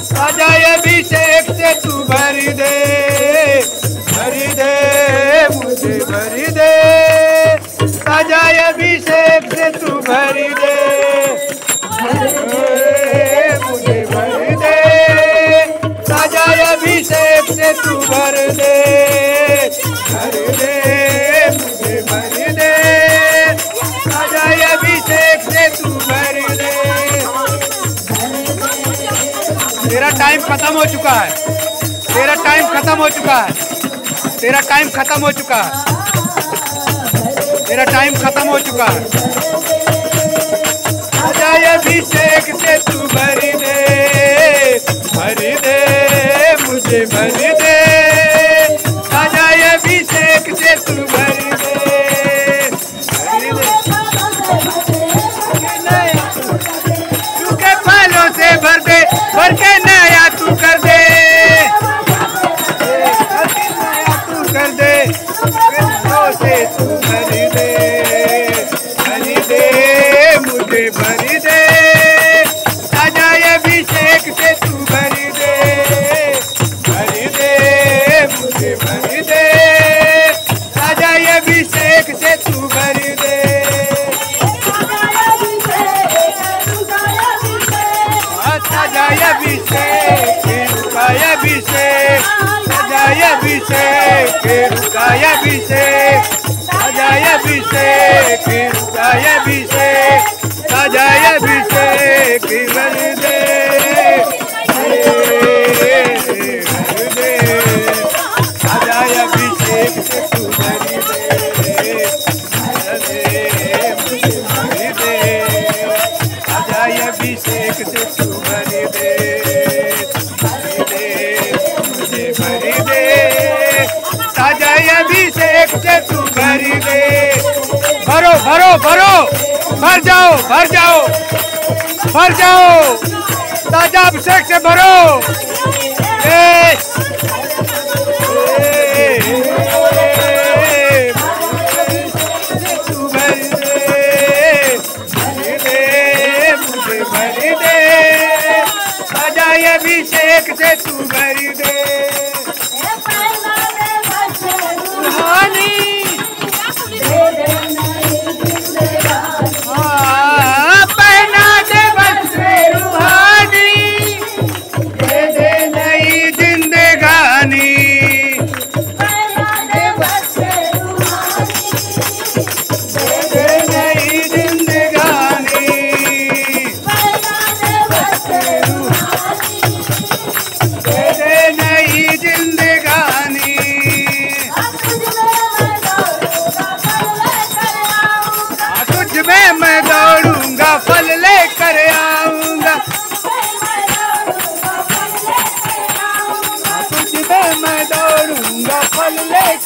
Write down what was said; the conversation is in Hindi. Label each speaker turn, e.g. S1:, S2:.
S1: सजाए अभिषेक से तू भर दे मुझे भर दे, सजाए अभिषेक से तू भर दे मुझे भर दे, सजाए अभिषेक से तू भर दे मुझे भर दे, सजाए अभिषेक से तू भर दे। तेरा टाइम खत्म हो चुका है, तेरा टाइम खत्म हो चुका है, तेरा टाइम खत्म हो चुका है, तेरा टाइम खत्म हो चुका है। सजाए अभिषेक से तू भर दे मुझे भर दे, सजाए अभिषेक से तू भर दे फलों से भर दे, भर के नया तू कर दे, नया तू कर दे, फलों से तू भर दे मुझे भर दे, सजाए अभिषेक से तू भर दे मुझे भर दे, सजाए अभिषेक से तू भर दे। सजाए अभिषेक रुकाए अभिषेक, सजाए अभिषेक रुकाए अभिषेक, सजाए अभिषेक रुकाए अभिषेक, सजाए अभिषेक भर दे सजाए अभिषेक से तू भर दे मुझे भर दे, सजाए अभिषेक से तू भर दे मुझे भर दे, सजाए अभिषेक से तू भर दे। भरो भरो भरो, भर जाओ भर जाओ भर जाओ, ताजा अभिषेक से भरो। तू भर दे मुझे भर दे, सजाए अभिषेक से तू भर दे। पहना दे बस रूहानी, दे दे नई जिंदगानी, दे दे नई जिंदगानी, दे दे नई जिंदगानी। तुझ में मैं दौड़ूंगा फल लेकर आऊंगा, तुझ में मैं दौड़ूंगा फल लेकर